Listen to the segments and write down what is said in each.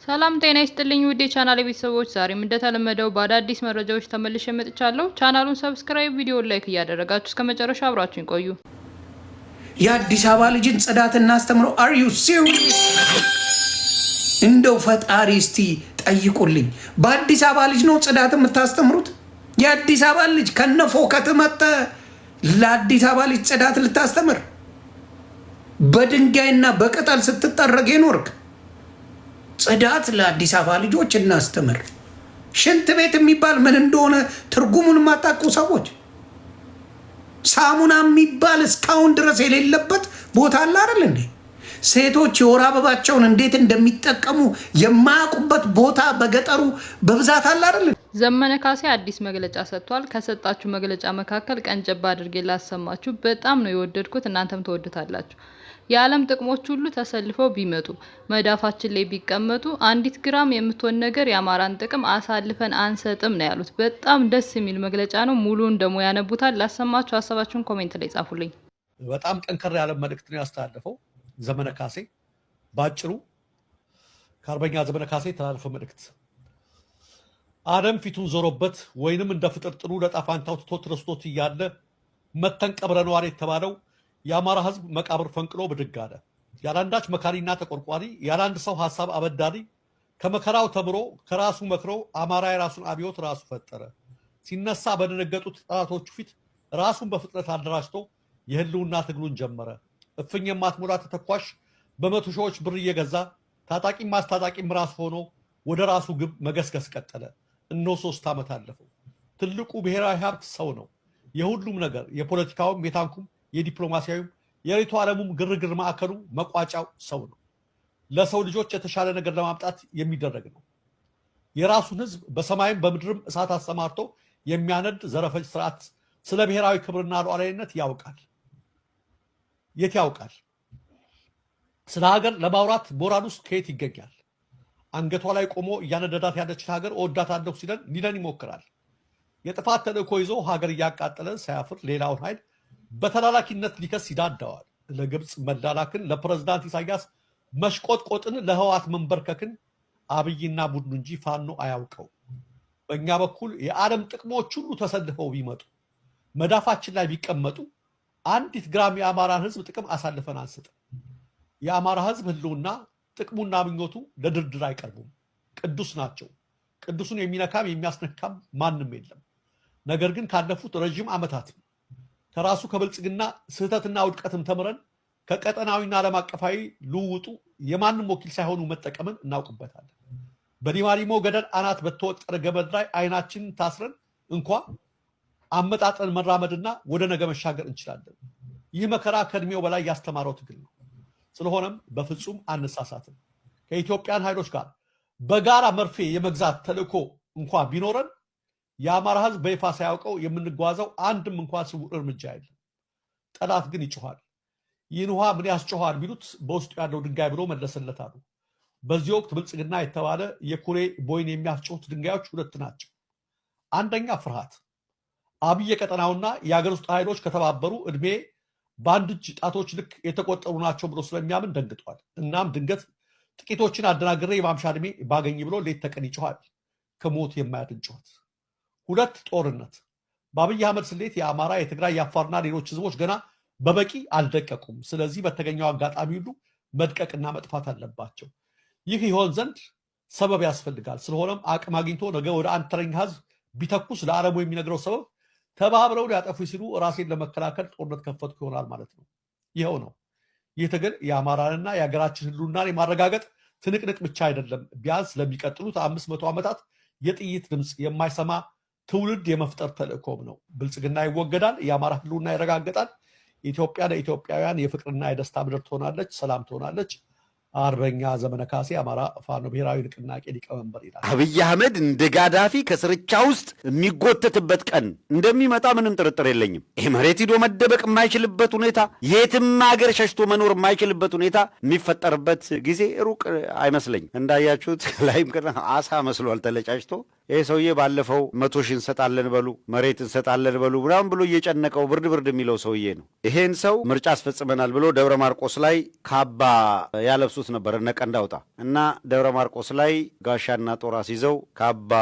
ሰላም ጤና ይስጥልኝ ውድ የቻናሌ ቤተሰቦች፣ ዛሬም እንደተለመደው በአዳዲስ መረጃዎች ተመልሼ መጥቻለሁ። ቻናሉን ሰብስክራይብ፣ ቪዲዮውን ላይክ እያደረጋችሁ እስከ መጨረሻ አብራችሁን ቆዩ። የአዲስ አበባ ልጅን ጽዳት እናስተምረው። አር ዩ ሲሪየስ? እንደው ፈጣሪ እስቲ ጠይቁልኝ። በአዲስ አበባ ልጅ ነው ጽዳት የምታስተምሩት? የአዲስ አበባ ልጅ ከነፎ ከተመጠ ለአዲስ አበባ ልጅ ጽዳት ልታስተምር? በድንጋይና በቅጠል ስትጠረግ ይኖርክ? ጽዳት ለአዲስ አበባ ልጆች እናስተምር። ሽንት ቤት የሚባል ምን እንደሆነ ትርጉሙን የማታውቁ ሰዎች፣ ሳሙና የሚባል እስካሁን ድረስ የሌለበት ቦታ አለ አይደል እንዴ? ሴቶች የወር አበባቸውን እንዴት እንደሚጠቀሙ የማያውቁበት ቦታ በገጠሩ በብዛት አለ አይደል? ዘመነ ካሴ አዲስ መግለጫ ሰጥቷል። ከሰጣችሁ መግለጫ መካከል ቀንጨባ አድርጌ ላሰማችሁ። በጣም ነው የወደድኩት፣ እናንተም ተወዱታላችሁ። የዓለም ጥቅሞች ሁሉ ተሰልፈው ቢመጡ መዳፋችን ላይ ቢቀመጡ አንዲት ግራም የምትሆን ነገር የአማራን ጥቅም አሳልፈን አንሰጥም ነው ያሉት። በጣም ደስ የሚል መግለጫ ነው። ሙሉን ደግሞ ያነቡታል። ላሰማችሁ፣ ሀሳባችሁን ኮሜንት ላይ ጻፉልኝ። በጣም ጠንከር ያለ መልእክት ነው ያስተላለፈው ዘመነ ካሴ። ባጭሩ ከአርበኛ ዘመነ ካሴ የተላለፈ መልእክት፣ አደም ፊቱን ዞሮበት ወይንም እንደ ፍጥር ጥሉ ለጣፋንታው ትቶት ረስቶት እያለ መተን ቀብረነዋል የተባለው የአማራ ሕዝብ መቃብር ፈንቅሎ ብድግ አለ። ያላንዳች መካሪና ተቆርቋሪ፣ ያላንድ ሰው ሐሳብ አበዳሪ፣ ከመከራው ተምሮ ከራሱ መክሮ አማራ የራሱን አብዮት ራሱ ፈጠረ። ሲነሳ በደነገጡት ጠላቶቹ ፊት ራሱን በፍጥነት አደራጅቶ የህልውና ትግሉን ጀመረ። እፍኝ የማትሞላ ተተኳሽ በመቶ ሺዎች ብር እየገዛ ታጣቂም አስታጣቂም ራሱ ሆኖ ወደ ራሱ ግብ መገስገስ ቀጠለ። እነሆ 3 ዓመት አለፈው። ትልቁ ብሔራዊ ሀብት ሰው ነው። የሁሉም ነገር፣ የፖለቲካውም፣ የታንኩም፣ የዲፕሎማሲያዊም፣ የሪቱ ዓለሙም ግርግር ማዕከሉ መቋጫው ሰው ነው። ለሰው ልጆች የተሻለ ነገር ለማምጣት የሚደረግ ነው። የራሱን ህዝብ በሰማይም በምድርም እሳት አሰማርቶ የሚያነድ ዘረፈጅ ስርዓት ስለ ብሔራዊ ክብርና ሉዓላዊነት ያውቃል። የት ያውቃል? ስለ ሀገር ለማውራት ሞራል ውስጥ ከየት ይገኛል? አንገቷ ላይ ቆሞ እያነደዳት ያለችን ሀገር እወዳታለሁ ሊለን ይሞክራል። የጥፋት ተልእኮ ይዞ ሀገር እያቃጠለ ሳያፍር ሌላውን ኃይል በተላላኪነት ሊከስ ይዳዳዋል። ለግብፅ መላላክን፣ ለፕሬዝዳንት ኢሳያስ መሽቆጥቆጥን፣ ለህዋት መንበርከክን አብይና ቡድኑ እንጂ ፋኖ አያውቀው። በእኛ በኩል የዓለም ጥቅሞች ሁሉ ተሰልፈው ቢመጡ መዳፋችን ላይ ቢቀመጡ አንዲት ግራም የአማራን ህዝብ ጥቅም አሳልፈን አንሰጥም። የአማራ ህዝብ ህልውና ጥቅሙና ምኞቱ ለድርድር አይቀርቡም። ቅዱስ ናቸው። ቅዱሱን የሚነካም የሚያስነካም ማንም የለም። ነገር ግን ካለፉት ረዥም ዓመታት ከራሱ ከብልጽግና ስህተትና ውድቀትም ተምረን ከቀጠናዊና ዓለም አቀፋዊ ልውውጡ የማንም ወኪል ሳይሆኑ መጠቀምን እናውቅበታለን። በዲማሊሞ ገደል አናት በተወጠረ ገመድ ላይ አይናችንን ታስረን እንኳ አመጣጠን መራመድና ወደ ነገ መሻገር እንችላለን። ይህ መከራ ከእድሜው በላይ ያስተማረው ትግል ነው። ስለሆነም በፍጹም አንሳሳትም። ከኢትዮጵያን ኃይሎች ጋር በጋራ መርፌ የመግዛት ተልእኮ እንኳ ቢኖረን የአማራ ህዝብ በይፋ ሳያውቀው የምንጓዘው አንድም እንኳን ስውር እርምጃ የለም። ጠላት ግን ይጮኋል። ይህን ውሃ ምን ያስጮኋል ቢሉት በውስጡ ያለው ድንጋይ ብሎ መለሰለት አሉ። በዚህ ወቅት ብልጽግና የተባለ የኩሬ ቦይን የሚያስጮሁት ድንጋዮች 2 ናቸው። አንደኛ ፍርሃት። አብይ የቀጠናውና የሀገር ውስጥ ኃይሎች ከተባበሩ እድሜ በአንድ እጅ ጣቶች ልክ የተቆጠሩ ናቸው ብሎ ስለሚያምን ደንግጧል። እናም ድንገት ጥቂቶችን አደናግሬ የማምሻ እድሜ ባገኝ ብሎ ሌት ተቀን ይጮኋል። ከሞት የማያድን ጩኸት። 2 ጦርነት። በአብይ አህመድ ስሌት የአማራ፣ የትግራይ፣ የአፋርና ሌሎች ህዝቦች ገና በበቂ አልደቀቁም። ስለዚህ በተገኘው አጋጣሚ ሁሉ መድቀቅና መጥፋት አለባቸው። ይህ ይሆን ዘንድ ሰበብ ያስፈልጋል። ስለሆነም አቅም አግኝቶ ነገ ወደ አንድ ተረኛ ህዝብ ቢተኩስ ለዓለሙ የሚነግረው ሰበብ ተባብረው ሊያጠፉ ሲሉ ራሴን ለመከላከል ጦርነት ከፈትኩ ይሆናል ማለት ነው። ይኸው ነው። ይህ ትግል የአማራንና የሀገራችን ህልውናን የማረጋገጥ ትንቅንቅ ብቻ አይደለም። ቢያንስ ለሚቀጥሉት 500 ዓመታት የጥይት ድምፅ የማይሰማ ትውልድ የመፍጠር ተልእኮም ነው። ብልጽግና ይወገዳል፣ የአማራ ህልውና ይረጋገጣል። ኢትዮጵያ ለኢትዮጵያውያን የፍቅርና የደስታ ምድር ትሆናለች፣ ሰላም ትሆናለች። አርበኛ ዘመነ ካሴ አማራ ፋኖ ብሔራዊ ንቅናቄ ሊቀመንበር ይላል። አብይ አህመድ እንደ ጋዳፊ ከስርቻ ውስጥ የሚጎተትበት ቀን እንደሚመጣ ምንም ጥርጥር የለኝም። ይህ መሬት ሂዶ መደበቅ የማይችልበት ሁኔታ፣ የትም ሀገር ሸሽቶ መኖር የማይችልበት ሁኔታ የሚፈጠርበት ጊዜ ሩቅ አይመስለኝም። እንዳያችሁት ላይም አሳ መስሏል ተለጫጭቶ ይሄ ሰውዬ ባለፈው 100 ሺህ እንሰጣለን በሉ መሬት እንሰጣለን በሉ ምናምን ብሎ እየጨነቀው ብርድ የሚለው ሰውዬ ነው። ይሄን ሰው ምርጫ አስፈጽመናል ብሎ ደብረ ማርቆስ ላይ ካባ ያለብሱት ነበር እነ ቀንዳውጣ እና ደብረ ማርቆስ ላይ ጋሻና ጦር አስይዘው ካባ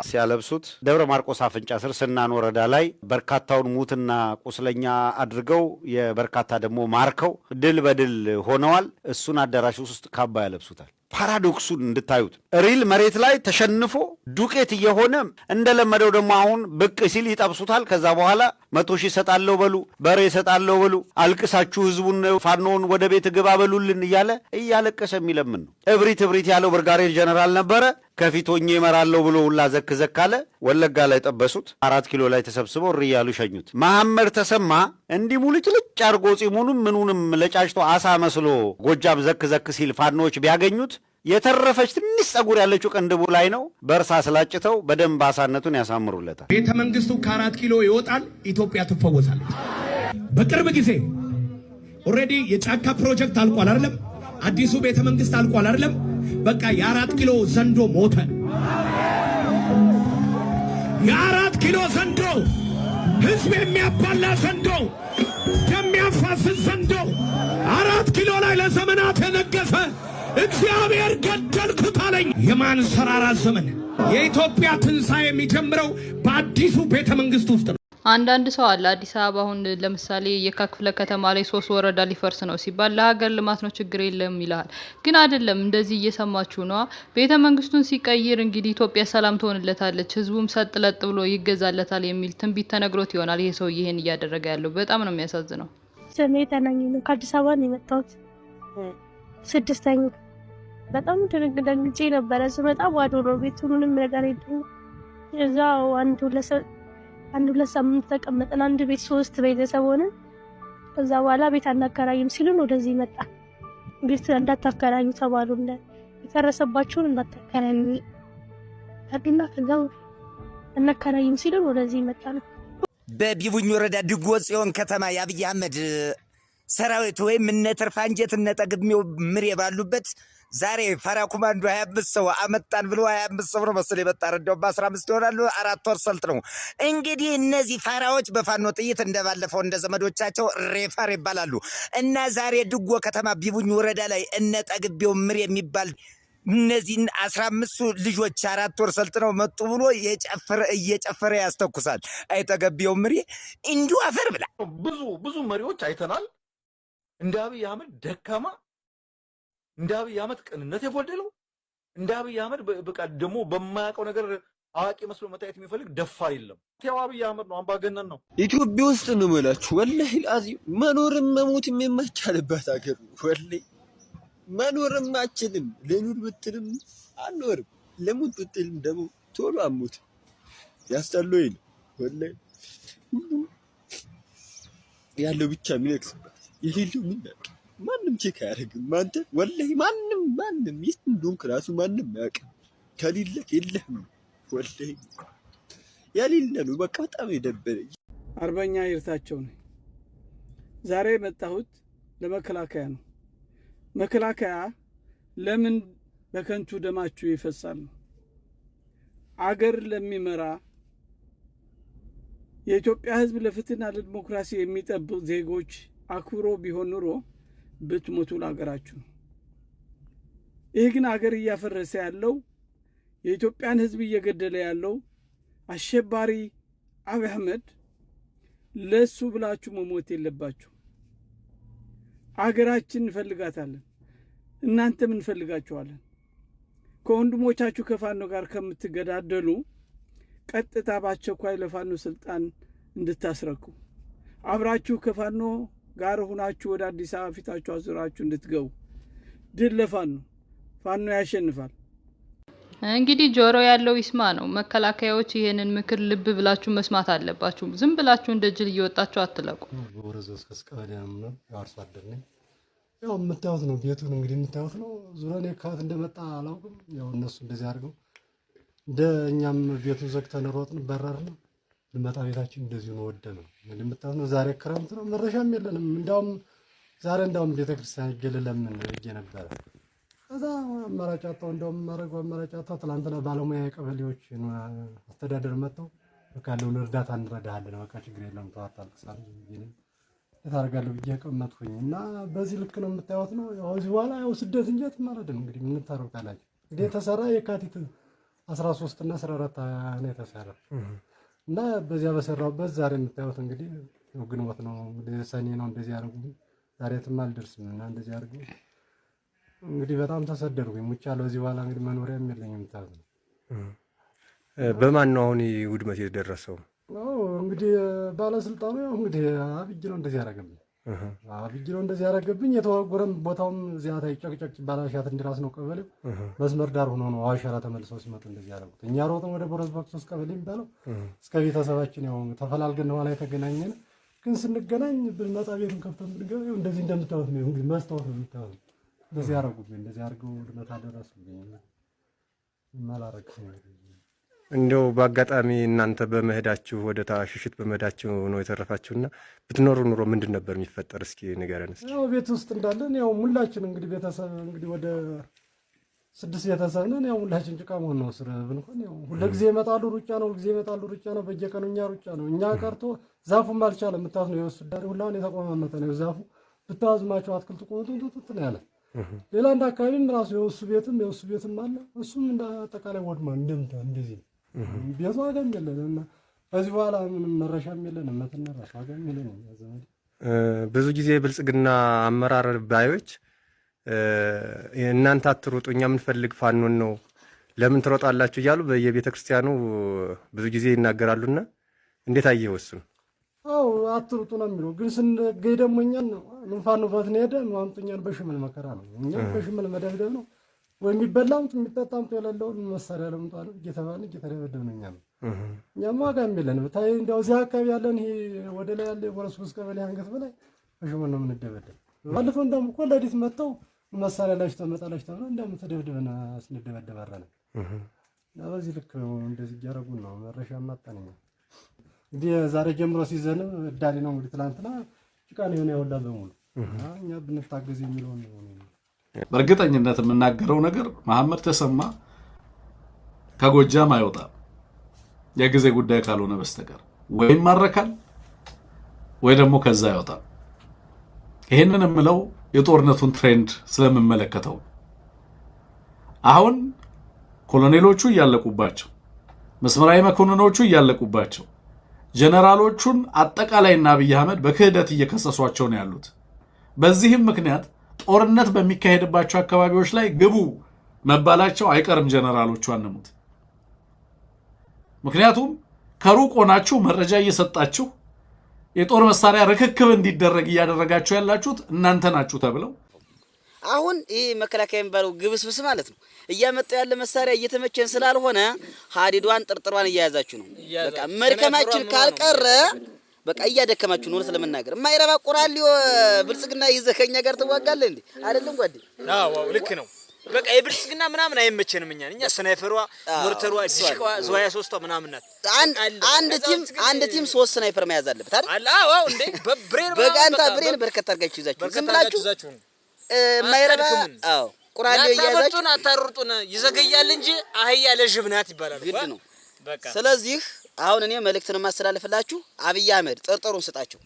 ሲያለብሱት ደብረ ማርቆስ አፍንጫ ስር ስናን ወረዳ ላይ በርካታውን ሙትና ቁስለኛ አድርገው የበርካታ ደግሞ ማርከው ድል በድል ሆነዋል። እሱን አዳራሽ ውስጥ ካባ ያለብሱታል። ፓራዶክሱን እንድታዩት ሪል መሬት ላይ ተሸንፎ ዱቄት እየሆነ እንደለመደው ደግሞ አሁን ብቅ ሲል ይጠብሱታል። ከዛ በኋላ 100 ሺህ ሰጣለሁ በሉ በሬ ሰጣለሁ በሉ አልቅሳችሁ ህዝቡን ፋኖውን ወደ ቤት ግባ በሉልን እያለ እያለቀሰ የሚለምን ነው። እብሪት ያለው ብርጋዴር ጀነራል ነበረ። ከፊት ሆኜ እመራለሁ ብሎ ሁላ ዘክ አለ። ወለጋ ላይ ጠበሱት። 4 ኪሎ ላይ ተሰብስበው እያሉ ሸኙት። መሐመድ ተሰማ እንዲህ ሙልጭልጭ አርጎ ጺሙንም ምኑንም ለጫጭቶ አሳ መስሎ ጎጃም ዘክ ሲል ፋኖች ቢያገኙት የተረፈች ትንሽ ጸጉር ያለችው ቅንድቡ ላይ ነው። በእርሳ ስላጭተው በደንብ አሳነቱን ያሳምሩለታል። ቤተ መንግስቱ ከ4 ኪሎ ይወጣል። ኢትዮጵያ ትፈወሳለች። በቅርብ ጊዜ ኦልሬዲ የጫካ ፕሮጀክት አልቋል አይደለም? አዲሱ ቤተ መንግስት አልቋል አይደለም? በቃ የ4 ኪሎ ዘንዶ ሞተ። የ4 ኪሎ ዘንዶ፣ ህዝብ የሚያባላ ዘንዶ፣ የሚያፋስስ ዘንዶ 4 ኪሎ ላይ ለዘመናት የነገሰ እግዚአብሔር ገደልኩት አለኝ። የማንሰራራት ዘመን። የኢትዮጵያ ትንሣኤ የሚጀምረው በአዲሱ ቤተ መንግስት ውስጥ ነው። አንዳንድ ሰው አለ አዲስ አበባ አሁን ለምሳሌ የካ ክፍለ ከተማ ላይ 3 ወረዳ ሊፈርስ ነው ሲባል ለሀገር ልማት ነው ችግር የለም ይላል። ግን አይደለም። እንደዚህ እየሰማችሁ ነው። ቤተ መንግስቱን ሲቀይር እንግዲህ ኢትዮጵያ ሰላም ትሆንለታለች፣ ህዝቡም ሰጥ ለጥ ብሎ ይገዛለታል የሚል ትንቢት ተነግሮት ይሆናል ይሄ ሰው ይሄን እያደረገ ያለው። በጣም ነው የሚያሳዝነው። ስሜ ተናኝ ነው። ከአዲስ አበባ ነው የመጣሁት። 6ኛ በጣም ደንግጬ ነበረ። ስመጣ ባዶ ነው ቤቱ፣ ምንም ነገር የለም። እዛው አንድ ሁለት ሳምንት ተቀመጥን። አንድ ቤት 3 ቤተሰብ ሆነን ከዛ በኋላ ቤት አናከራይም ሲሉን ወደዚህ መጣ። ቤት እንዳታከራዩ ተባሉ። የፈረሰባችሁን እንዳታከራዩ ታዲና ከዛ አናከራይም ሲሉን ወደዚህ መጣ ነው። በቢቡኝ ወረዳ ድጎ ጽዮን ከተማ የአብይ አህመድ ሰራዊት ወይም እነ ትርፍ አንጀት እነ ጠግቤው ምሬ ባሉበት ዛሬ ፋራ ኮማንዶ 25 ሰው አመጣን ብሎ 25 ሰው ነው መሰለኝ የመጣ ረዳው በ15 ይሆናሉ። 4 ወር ሰልጥ ነው እንግዲህ። እነዚህ ፋራዎች በፋኖ ጥይት እንደባለፈው እንደ ዘመዶቻቸው ሬፋር ይባላሉ እና ዛሬ ድጎ ከተማ ቢቡኝ ወረዳ ላይ እነ ጠግቤው ምሬ የሚባል እነዚህን 15 ልጆች 4 ወር ሰልጥነው መጡ ብሎ እየጨፈረ ያስተኩሳል። አይጠገቤው ምሬ እንዲሁ አፈር ብላ ብዙ መሪዎች አይተናል። እንደ አብይ አህመድ ደካማ፣ እንደ አብይ አህመድ ቅንነት የጎደለው፣ እንደ አብይ አህመድ በቃ ደግሞ በማያውቀው ነገር አዋቂ መስሎ መታየት የሚፈልግ ደፋር የለም። ተው አብይ አህመድ ነው፣ አምባገነን ነው። ኢትዮጵያ ውስጥ ነው የምላችሁ ወላሂ አዚም መኖርም መሞትም የማይቻልበት ሀገር ነው። ወላሂ መኖርም አችልም። ለኑር ብትልም አልኖርም፣ ለሙት ብትልም ደግሞ ቶሎ አሙት። ያስጠላኝ ነው ወላሂ። ሁሉም ያለው ብቻ የሚነክስበት የሌለው ምን ያውቅ ማንም ቼክ አያደርግም። አንተ ወላሂ ማንም የት እንደሆንክ እራሱ ማንም አያውቅም። ከሌለህ የለህም ወላሂ ያሌለ ነው። በቃ በጣም የደበረኝ። አርበኛ ይርታቸው ነኝ። ዛሬ የመጣሁት ለመከላከያ ነው። መከላከያ ለምን በከንቱ ደማችሁ ይፈሳል? አገር ለሚመራ የኢትዮጵያ ሕዝብ ለፍትህና ለዲሞክራሲ የሚጠብቅ ዜጎች አክብሮ ቢሆን ኑሮ ብትሞቱ ለሀገራችሁ ነው። ይህ ግን አገር እያፈረሰ ያለው የኢትዮጵያን ሕዝብ እየገደለ ያለው አሸባሪ አብይ አህመድ ለሱ ብላችሁ መሞት የለባችሁ። አገራችን እንፈልጋታለን፣ እናንተም እንፈልጋችኋለን። ከወንድሞቻችሁ ከፋኖ ጋር ከምትገዳደሉ ቀጥታ በአስቸኳይ ለፋኖ ስልጣን እንድታስረኩ አብራችሁ ከፋኖ ጋር ሆናችሁ ወደ አዲስ አበባ ፊታችሁ አዙራችሁ እንድትገቡ። ድል ለፋኖ፣ ፋኖ ያሸንፋል። እንግዲህ ጆሮ ያለው ይስማ ነው። መከላከያዎች ይሄንን ምክር ልብ ብላችሁ መስማት አለባችሁ። ዝም ብላችሁ እንደ ጅል እየወጣችሁ አትለቁ። ወረዘስ ከስቀዳም ነው አርሶ አደር ነኝ። ያው የምታዩት ነው ቤቱን እንግዲህ የምታዩት ነው። ዙረኔ ካት እንደመጣ አላውቅም። ያው እነሱ እንደዚህ አድርገው እንደ እኛም ቤቱን ዘግተን ሮጥን በረርን። ልመጣ ቤታችን እንደዚሁ ነው ወደመ። እንግዲህ የምታዩት ነው። ዛሬ ክረምት ነው፣ መረሻም የለንም። እንዳውም ዛሬ ቤተክርስቲያን ይገለለም እጄ ነበረ ከዛ አማራጭ አጣሁ። እንደውም ማድረገው አማራጭ አጣሁ። ትናንትና ባለሙያ የቀበሌዎች አስተዳደር መጥተው በቃ ያለውን እርዳታ እንረዳሃለን፣ በቃ ችግር የለም ተዋጣል ክሳል ይሄን ታርጋለሁ ብዬ ቀመጥኩኝ እና በዚህ ልክ ነው የምታዩት ነው። ያው እዚህ በኋላ ያው ስደት እንጂ ተማረደ እንግዲህ ምን ታረጋላችሁ። እንግዲህ ተሰራ የካቲት 13 እና 14 ነው የተሰራ እና በዚያ በሰራውበት ዛሬ የምታዩት እንግዲህ ግንቦት ነው እንግዲህ ሰኔ ነው እንደዚህ ያደርጉ ዛሬ ትማልደርስም እና እንደዚህ ያደርጉ እንግዲህ በጣም ተሰደድኩኝ ሙቻለሁ። እዚህ በኋላ እንግዲህ መኖሪያ የለኝም የምታዩት ነው። በማን ነው አሁን ውድመት የደረሰው? እንግዲህ ባለስልጣኑ ያው እንግዲህ አብይ ነው እንደዚህ ያደረገብኝ። አብይ ነው እንደዚህ ያደረገብኝ። የተወጎረም ቦታውም እዚያ ታይ ጨቅጨቅ ባላሻት እንድራስ ነው ቀበሌው መስመር ዳር ሆኖ ነው አዋሸራ ተመልሰው ሲመጡ እንደዚህ ያደረጉት። እኛ ሮጠን ወደ ቦረዝ ባክሶስ ቀበሌ የሚባለው እስከ ቤተሰባችን ያው ተፈላልገን ነው ላይ ተገናኘን። ግን ስንገናኝ ብንመጣ ቤቱን ከፍተን ብንገባ እንደዚህ እንደምታዩት ነው እንግዲህ መስታወት ነው የምታዩት። እንደዚህ ያደረጉብኝ እንደዚህ አድርገው ውድመት አደረሱብኝ። ማላረክ እንደው በአጋጣሚ እናንተ በመሄዳችሁ ወደ ሽሽት በመሄዳችሁ ነው የተረፋችሁና ብትኖሩ ኑሮ ምንድን ነበር የሚፈጠር? እስኪ ንገረን። እስኪ ያው ቤት ውስጥ እንዳለን ያው ሙላችን እንግዲህ ቤተሰብ እንግዲህ ወደ 6 ቤተሰብ ነን። ያው ሙላችን ጭቃ መሆን ነው ስለ ብንሆን ያው ሁልጊዜ ይመጣሉ ሩጫ ነው፣ ሁልጊዜ ይመጣሉ ሩጫ ነው። በየቀኑ እኛ ሩጫ ነው። እኛ ቀርቶ ዛፉም አልቻለም። የምታዩት ነው የወሱ ዳሪ ሁላውን የተቆማመጠ ነው ዛፉ። ብታዝማቸው አትክልቱ ቆንጆ ነው ያለ። ሌላ እንደ አካባቢም ራሱ የወሱ ቤትም አለ። እሱም እንደ አጠቃላይ ወድማ እንደምታ እንደዚህ ቤቱ ዋጋም የለንም እና ከዚህ በኋላ ምንም መረሻም የለንም። መተነራሽ ዋጋም የለንም። ብዙ ጊዜ ብልጽግና አመራር ባዮች እናንተ አትሮጡ እኛ የምንፈልግ ፋኖን ነው ለምን ትሮጣላችሁ እያሉ በየቤተ ክርስቲያኑ ብዙ ጊዜ ይናገራሉና እንዴት አየኸው እሱን? አው አትሩጡ ነው የሚለው። ግን ስንገይ ደግሞ እኛን ምን ፋኖ ፈትነ ሄደ ማምጡኛን በሽመል መከራ ነው። እኛ በሽመል መደብደብ ነው ወይ የሚበላም የሚጠጣም የሌለውን መሳሪያ ለምጧል እየተባለ እየተደበደብን እኛም ዋጋም የለንም። ታይ እንደው እዚህ አካባቢ ያለን ይሄ ወደ ላይ ያለ ቦረስኩስ ቀበሌ አንገት በላይ በሽመል ነው የምንደበደብ። ባለፈው እንደውም እኮ ለዲት መጥተው መሳሪያ ላይ ተመጣላሽ ተብሎ እንደውም ተደብድበን አስነደበደባራለ እና በዚህ ልክ እንደዚህ እያደረጉን ነው። መረሻ ማጣነኛ እንግዲህ ዛሬ ጀምሮ ሲዘንም እዳሪ ነው እንግዲህ ትላንትና ጭቃ ነው የሆነ ያውላ በሙሉ እኛ ብንታገዝ የሚለው ነው። በእርግጠኝነት የምናገረው ነገር መሐመድ ተሰማ ከጎጃም አይወጣም የጊዜ ጉዳይ ካልሆነ በስተቀር ወይም ማረካል ወይ ደግሞ ከዛ አይወጣም። ይሄንን የምለው የጦርነቱን ትሬንድ ስለምመለከተው አሁን ኮሎኔሎቹ እያለቁባቸው፣ መስመራዊ መኮንኖቹ እያለቁባቸው፣ ጀነራሎቹን አጠቃላይና አብይ አህመድ በክህደት እየከሰሷቸው ነው ያሉት። በዚህም ምክንያት ጦርነት በሚካሄድባቸው አካባቢዎች ላይ ግቡ መባላቸው አይቀርም። ጀነራሎቹ አንሙት። ምክንያቱም ከሩቅ ሆናችሁ መረጃ እየሰጣችሁ የጦር መሳሪያ ርክክብ እንዲደረግ እያደረጋችሁ ያላችሁት እናንተ ናችሁ ተብለው አሁን ይሄ መከላከያ የሚባለው ግብስብስ ማለት ነው እያመጣ ያለ መሳሪያ እየተመቸን ስላልሆነ ሀዲዷን ጥርጥሯን እያያዛችሁ ነው። በቃ መርከማችን ካልቀረ በቃ እያደከማችሁ ነው ስለምናገር የማይረባ ቆራሊዮ ብልጽግና ይዘከኛ ጋር ትዋጋለህ እንዴ? አይደለም ጓዴ? አዎ ልክ ነው። በቃ የብልጽግና ምናምን አይመቸንም። እኛ ስናይፈሯ ሞርተሯ ዲሽቃዋ ዙያ 3 ምናምን ናት። አንድ ቲም 3 ስናይፐር መያዝ አለበት አይደል? አዎ እንዴ በብሬን በጋንታ ብሬን በርከት አድርጋችሁ ይዛችሁ ዝም ብላችሁ የማይረባ አዎ ቆራሊዮ ይያዛችሁ አታሩጡን ይዘገያል እንጂ አህያ ለጅብ ናት ይባላል። ግድ ነው በቃ። ስለዚህ አሁን እኔ መልእክትን ማስተላለፍላችሁ አብይ አህመድ ጥርጥሩን ስጣቸው፣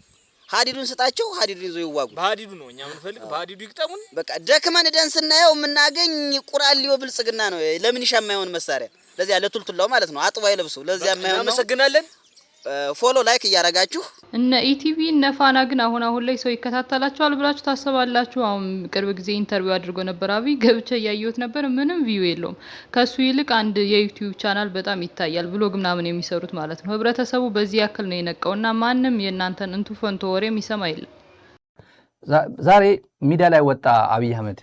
ሀዲዱን ስጣቸው፣ ሀዲዱን ይዞ ይዋጉ። በሀዲዱ ነው እኛ የምንፈልግ፣ በሀዲዱ ይቅጠሙን። በቃ ደክመን ደን ስናየው የምናገኝ ቁራሊዮ ብልጽግና ነው። ለምን ይሻማየውን መሳሪያ ለዚያ ለቱልቱላው ማለት ነው አጥቦ አይለብሱ። ለዚያ የማይሆን ነው። እናመሰግናለን። ፎሎ ላይክ እያረጋችሁ እነ ኢቲቪ እነ ፋና ግን አሁን ላይ ሰው ይከታተላቸዋል ብላችሁ ታስባላችሁ? አሁን ቅርብ ጊዜ ኢንተርቪው አድርጎ ነበር አብይ፣ ገብቼ እያየሁት ነበር። ምንም ቪው የለውም። ከሱ ይልቅ አንድ የዩቲዩብ ቻናል በጣም ይታያል፣ ብሎግ ምናምን የሚሰሩት ማለት ነው። ህብረተሰቡ በዚህ ያክል ነው የነቀውና ማንም የእናንተን እንቱ ፈንቶ ወሬ የሚሰማ የለም። ዛሬ ሚዲያ ላይ ወጣ አብይ አህመድ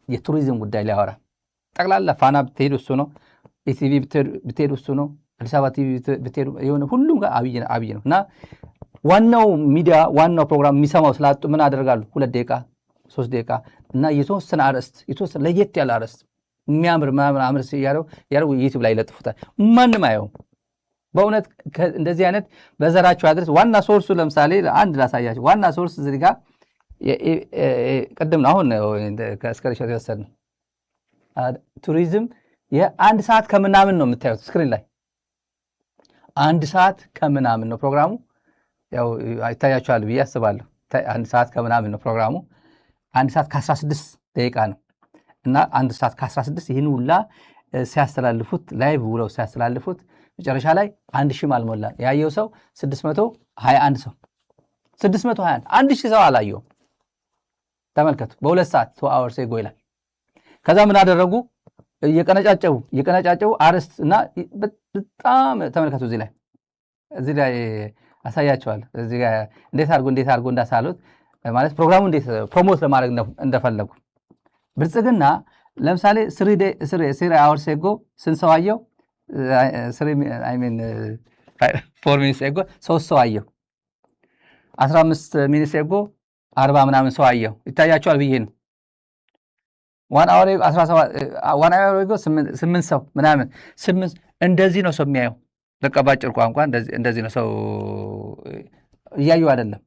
የቱሪዝም ጉዳይ ላይ አወራ። ጠቅላላ ፋና ብትሄዱ እሱ ነው፣ ኢቲቪ ብትሄዱ እሱ ነው፣ አዲስ አበባ ቲቪ ብትሄዱ የሆነ ሁሉም ጋር አብይ ነው እና ዋናው ሚዲያ ዋናው ፕሮግራም የሚሰማው ስላጡ ምን አደርጋሉ? 2 ደቂቃ 3 ደቂቃ እና የተወሰነ አርዕስት የተወሰነ ለየት ያለ አርዕስት የሚያምር ማምር ያለው ዩቲዩብ ላይ ይለጥፉታል። ማንም አየው። በእውነት እንደዚህ አይነት በዘራቸው አድርስ ዋና ሶርሱ ለምሳሌ አንድ ላሳያችሁ። ዋና ሶርስ እዚህ ጋር ቅድም አሁን ከስክሪንሾት የተወሰደ ቱሪዝም የአንድ ሰዓት ከምናምን ነው የምታዩት ስክሪን ላይ 1 ሰዓት ከምናምን ነው ፕሮግራሙ። ያው ይታያችኋል ብዬ አስባለሁ። 1 ሰዓት ከምናምን ነው ፕሮግራሙ። 1 ሰዓት ከ16 ደቂቃ ነው እና 1 ሰዓት ከ16 ይህን ሁላ ሲያስተላልፉት ላይቭ ውለው ሲያስተላልፉት መጨረሻ ላይ 1000 አልሞላ ያየው ሰው 621 ሰው 621 1000 ሰው አላየው። ተመልከቱ። በ2 ሰዓት 2 hours ago ይላል። ከዛ ምን አደረጉ? እየቀነጫጨቡ አርስት እና በጣም ተመልከቱ። እዚህ ላይ አሳያቸዋል። እዚህ ጋር እንዴት አድርጎ እንዳሳሉት ማለት ፕሮግራሙ እንዴት ፕሮሞት ለማድረግ እንደፈለጉ ብልጽግና ለምሳሌ 3 hours ago ስንት ሰው አየው? 4 minutes ago 3 ሰው አየው። 15 minutes ago 40 ምናምን ሰው አየው። ይታያቸዋል ብዬ ነው። 1 hour ago 8 ሰው ምናምን 8 እንደዚህ ነው ሰው የሚያየው። በቃ ባጭር ቋንቋ እንደዚህ ነው ሰው እያዩ አይደለም።